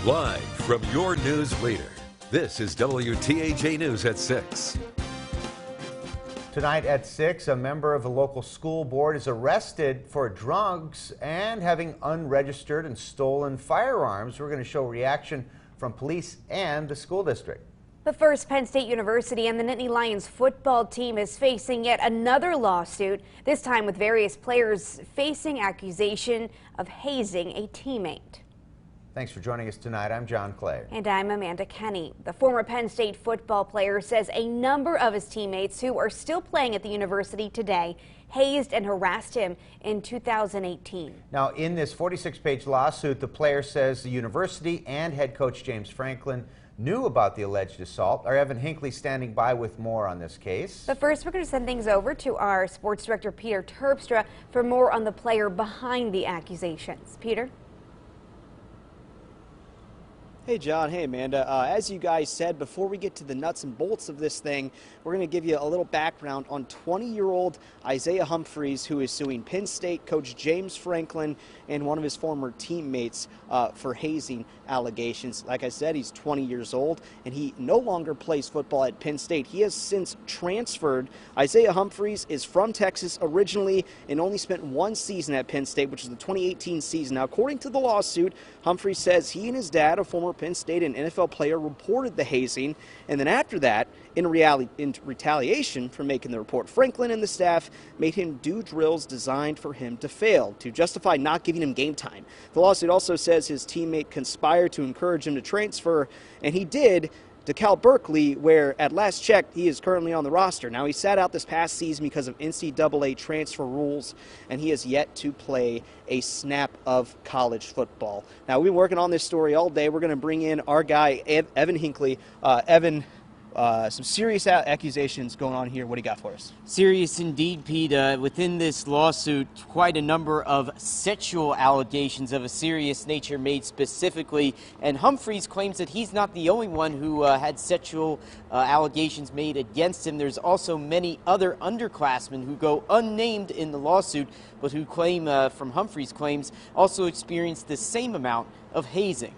Live from your news leader, this is WTAJ News at 6. Tonight at 6, a member of the local school board is arrested for drugs and having unregistered and stolen firearms. We're going to show reaction from police and the school district. The First Penn State University and the Nittany Lions football team is facing yet another lawsuit, this time with various players facing accusation of hazing a teammate. Thanks for joining us tonight. I'm John Clay. And I'm Amanda Kenny. The former Penn State football player says a number of his teammates who are still playing at the university today hazed and harassed him in 2018. Now, in this 46-page lawsuit, the player says the university and head coach James Franklin knew about the alleged assault. Our Evan Hinckley standing by with more on this case. But first, we're going to send things over to our sports director, Peter Terpstra, for more on the player behind the accusations. Peter? Hey John, hey Amanda. As you guys said, before we get to the nuts and bolts of this thing, we're going to give you a little background on 20-year-old Isaiah Humphreys, who is suing Penn State coach James Franklin and one of his former teammates for hazing allegations. Like I said, he's 20 years old and he no longer plays football at Penn State. He has since transferred. Isaiah Humphreys is from Texas originally and only spent one season at Penn State, which is the 2018 season. Now, according to the lawsuit, Humphreys says he and his dad, a former Penn State and NFL player, reported the hazing, and then after that, in retaliation for making the report, Franklin and the staff made him do drills designed for him to fail, to justify not giving him game time. The lawsuit also says his teammate conspired to encourage him to transfer, and he did, to Cal Berkeley, where at last check he is currently on the roster. Now, he sat out this past season because of NCAA transfer rules, and he has yet to play a snap of college football. Now, we've been working on this story all day. We're going to bring in our guy, Evan Hinckley. Evan, some serious accusations going on here. What do you got for us? Serious indeed, Pete. Within this lawsuit, quite a number of sexual allegations of a serious nature made specifically, and Humphreys claims that he's not the only one who had sexual allegations made against him. There's also many other underclassmen who go unnamed in the lawsuit, but who claim, from Humphreys' claims, also experienced the same amount of hazing.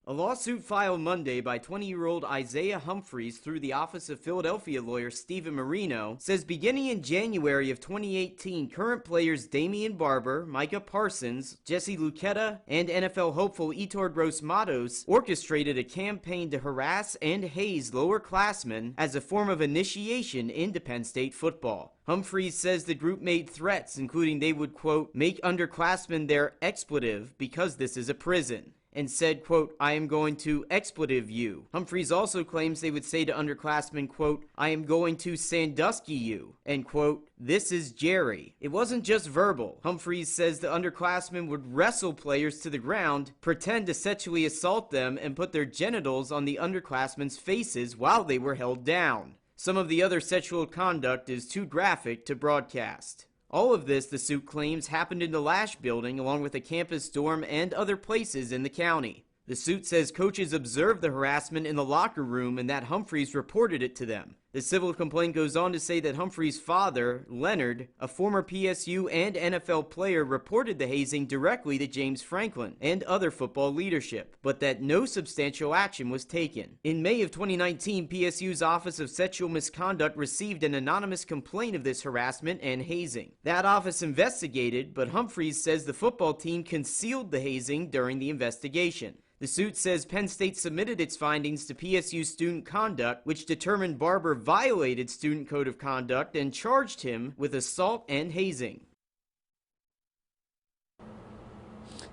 A lawsuit filed Monday by 20-year-old Isaiah Humphreys through the office of Philadelphia lawyer Stephen Marino says beginning in January of 2018, current players Damian Barber, Micah Parsons, Jesse Lucchetta, and NFL hopeful Yetur Gross-Matos orchestrated a campaign to harass and haze lower-classmen as a form of initiation into Penn State football. Humphreys says the group made threats, including they would, quote, make underclassmen their expletive because this is a prison, and said, quote, I am going to expletive you. Humphreys also claims they would say to underclassmen, quote, I am going to Sandusky you, and quote, this is Jerry. It wasn't just verbal. Humphreys says the underclassmen would wrestle players to the ground, pretend to sexually assault them, and put their genitals on the underclassmen's faces while they were held down. Some of the other sexual conduct is too graphic to broadcast. All of this, the suit claims, happened in the Lash building along with a campus dorm and other places in the county. The suit says coaches observed the harassment in the locker room and that Humphreys reported it to them. The civil complaint goes on to say that Humphreys' father, Leonard, a former PSU and NFL player, reported the hazing directly to James Franklin and other football leadership, but that no substantial action was taken. In May of 2019, PSU's Office of Sexual Misconduct received an anonymous complaint of this harassment and hazing. That office investigated, but Humphreys says the football team concealed the hazing during the investigation. The suit says Penn State submitted its findings to PSU Student Conduct, which determined Barber violated Student Code of Conduct and charged him with assault and hazing.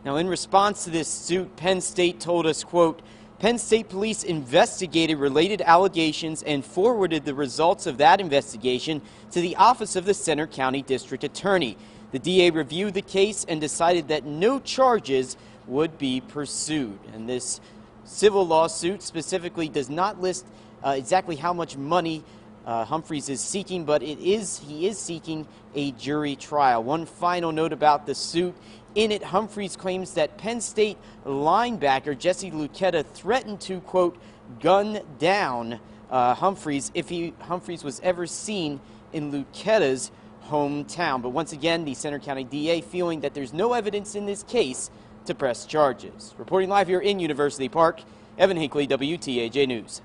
Now, in response to this suit, Penn State told us, quote, Penn State police investigated related allegations and forwarded the results of that investigation to the Office of the Center County District Attorney. The DA reviewed the case and decided that no charges would be pursued. And this civil lawsuit specifically does not list exactly how much money Humphreys is seeking, but he is seeking a jury trial. One final note about the suit. In it, Humphreys claims that Penn State linebacker Jesse Lucchetta threatened to, quote, gun down Humphreys if Humphreys was ever seen in Lucchetta's hometown. But once again, the Center County DA feeling that there's no evidence in this case to press charges. Reporting live here in University Park, Evan Hinckley, WTAJ News.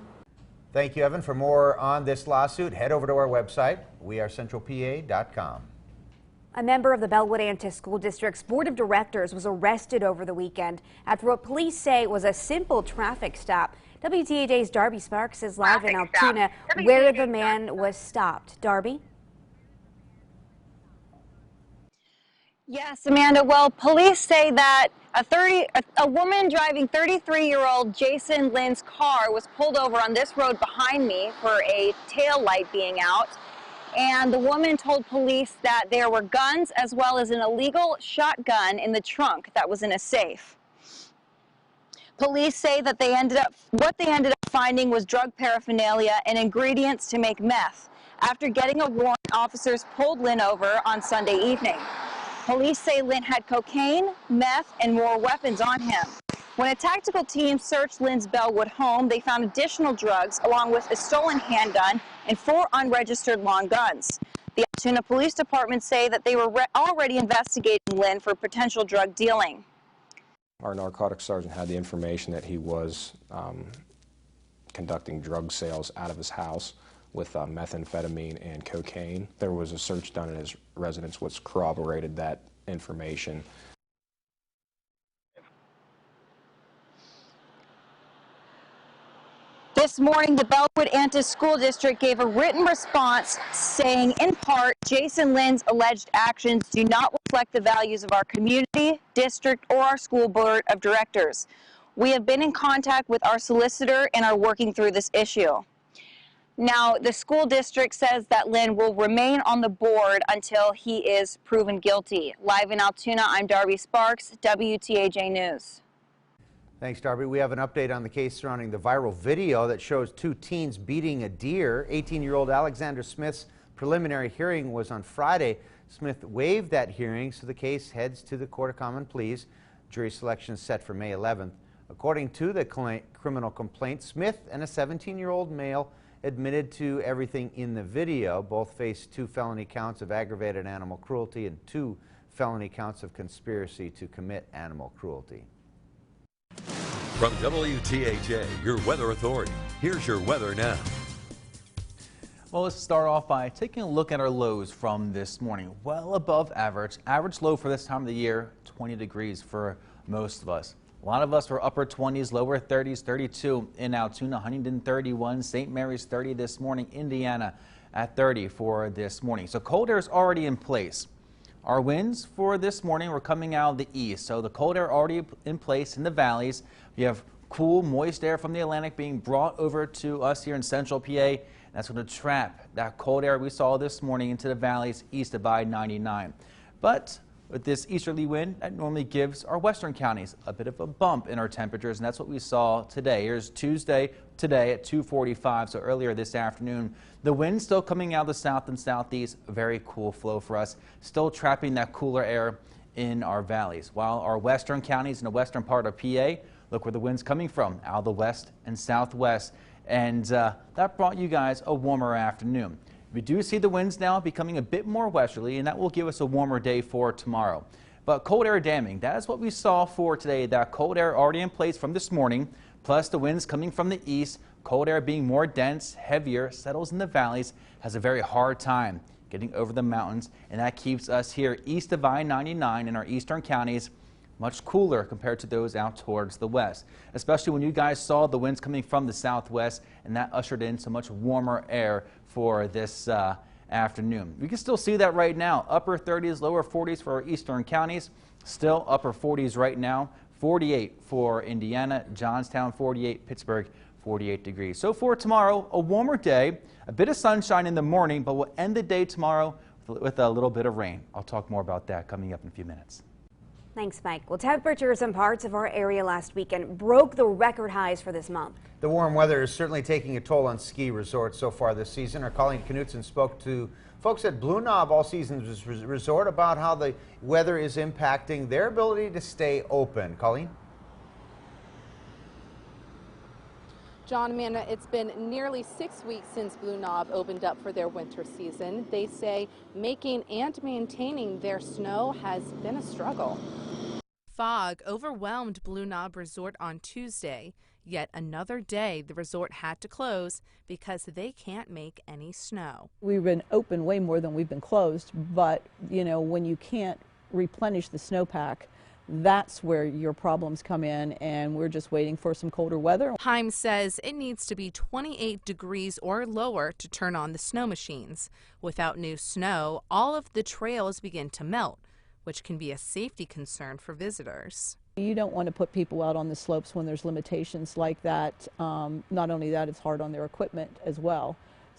Thank you, Evan. For more on this lawsuit, head over to our website, wearecentralpa.com. A member of the Bellwood-Antis School District's Board of Directors was arrested over the weekend after what police say was a simple traffic stop. WTAJ's Darby Sparks is live in Altoona where the man was stopped. Darby? Yes, Amanda. Well, police say that a woman driving 33-year-old Jason Lynn's car was pulled over on this road behind me for a tail light being out. And the woman told police that there were guns as well as an illegal shotgun in the trunk that was in a safe. Police say that what they ended up finding was drug paraphernalia and ingredients to make meth. After getting a warrant, officers pulled Lynn over on Sunday evening. Police say Lynn had cocaine, meth, and more weapons on him. When a tactical team searched Lynn's Bellwood home, they found additional drugs along with a stolen handgun and 4 unregistered long guns. The Altoona Police Department say that they were already investigating Lynn for potential drug dealing. Our narcotics sergeant had the information that he was conducting drug sales out of his house with methamphetamine and cocaine. There was a search done at his residence which corroborated that information. This morning, the Bellwood-Antis School District gave a written response saying, in part, Jason Lynn's alleged actions do not reflect the values of our community, district, or our school board of directors. We have been in contact with our solicitor and are working through this issue. Now, the school district says that Lynn will remain on the board until he is proven guilty. Live in Altoona, I'm Darby Sparks, WTAJ News. Thanks, Darby. We have an update on the case surrounding the viral video that shows 2 teens beating a deer. 18-year-old Alexander Smith's preliminary hearing was on Friday. Smith waived that hearing, so the case heads to the Court of Common Pleas. Jury selection is set for May 11th. According to the criminal complaint, Smith and a 17-year-old male admitted to everything in the video. Both face 2 felony counts of aggravated animal cruelty and 2 felony counts of conspiracy to commit animal cruelty. From WTAJ, your weather authority, here's your weather now. Well, let's start off by taking a look at our lows from this morning. Well above average. Average low for this time of the year, 20 degrees for most of us. A lot of us were upper 20s, lower 30s, 32 in Altoona, Huntington 31, St. Mary's 30 this morning, Indiana at 30 for this morning. So cold air is already in place. Our winds for this morning were coming out of the east, so the cold air already in place in the valleys. We have cool, moist air from the Atlantic being brought over to us here in central PA. That's going to trap that cold air we saw this morning into the valleys east of I-99. But with this easterly wind, that normally gives our western counties a bit of a bump in our temperatures, and that's what we saw today. Here's Tuesday today at 2:45, so earlier this afternoon. The wind still coming out of the south and southeast, a very cool flow for us, still trapping that cooler air in our valleys. While our western counties in the western part of PA, look where the wind's coming from, out of the west and southwest, and that brought you guys a warmer afternoon. We do see the winds now becoming a bit more westerly, and that will give us a warmer day for tomorrow. But cold air damming, that is what we saw for today. That cold air already in place from this morning, plus the winds coming from the east, cold air being more dense, heavier, settles in the valleys, has a very hard time getting over the mountains, and that keeps us here east of I-99 in our eastern counties much cooler compared to those out towards the west, especially when you guys saw the winds coming from the southwest, and that ushered in so much warmer air for this afternoon. We can still see that right now. Upper 30s, lower 40s for our eastern counties. Still upper 40s right now. 48 for Indiana, Johnstown 48, Pittsburgh 48 degrees. So for tomorrow, a warmer day, a bit of sunshine in the morning, but we'll end the day tomorrow with a little bit of rain. I'll talk more about that coming up in a few minutes. Thanks, Mike. Well, temperatures in parts of our area last weekend broke the record highs for this month. The warm weather is certainly taking a toll on ski resorts so far this season. Our Colleen Knutson spoke to folks at Blue Knob All Seasons Resort about how the weather is impacting their ability to stay open. Colleen? John, Amanda, it's been nearly 6 weeks since Blue Knob opened up for their winter season. They say making and maintaining their snow has been a struggle. Fog overwhelmed Blue Knob Resort on Tuesday. Yet another day the resort had to close because they can't make any snow. We've been open way more than we've been closed, but when you can't replenish the snowpack, that's where your problems come in, and we're just waiting for some colder weather. Heim says it needs to be 28 degrees or lower to turn on the snow machines. Without new snow, all of the trails begin to melt, which can be a safety concern for visitors. You don't want to put people out on the slopes when there's limitations like that. Not only that, it's hard on their equipment as well.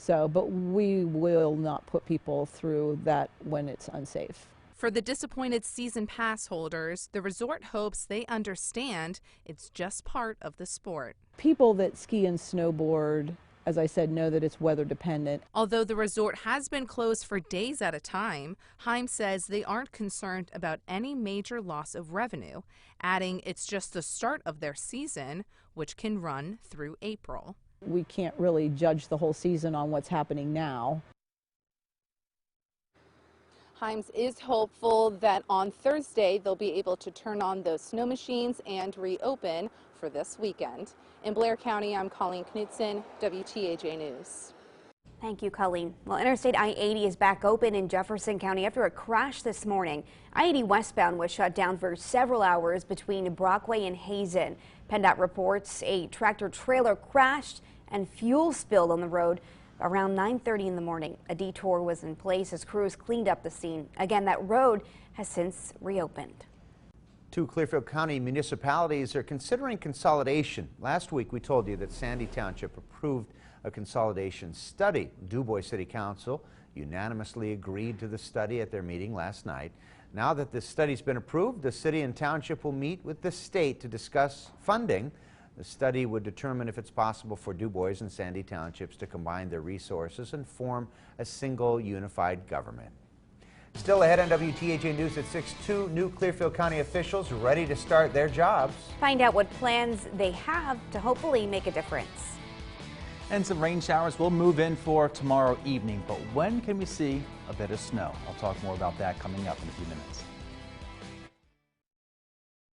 But we will not put people through that when it's unsafe. For the disappointed season pass holders, the resort hopes they understand it's just part of the sport. People that ski and snowboard, as I said, know that it's weather dependent. Although the resort has been closed for days at a time, Heim says they aren't concerned about any major loss of revenue, adding it's just the start of their season, which can run through April. We can't really judge the whole season on what's happening now. Himes is hopeful that on Thursday they'll be able to turn on those snow machines and reopen for this weekend. In Blair County, I'm Colleen Knudsen, WTAJ News. Thank you, Colleen. Well, Interstate I-80 is back open in Jefferson County after a crash this morning. I-80 westbound was shut down for several hours between Brockway and Hazen. PennDOT reports a tractor trailer crashed and fuel spilled on the road around 9:30 in the morning. A detour was in place as crews cleaned up the scene. Again, that road has since reopened. 2 Clearfield County municipalities are considering consolidation. Last week we told you that Sandy Township approved a consolidation study. DuBois City Council unanimously agreed to the study at their meeting last night. Now that the study's been approved, the city and township will meet with the state to discuss funding. The study would determine if it's possible for DuBois and Sandy Townships to combine their resources and form a single unified government. Still ahead on WTAJ News at 6:02, new Clearfield County officials ready to start their jobs. Find out what plans they have to hopefully make a difference. And some rain showers will move in for tomorrow evening, but when can we see a bit of snow? I'll talk more about that coming up in a few minutes.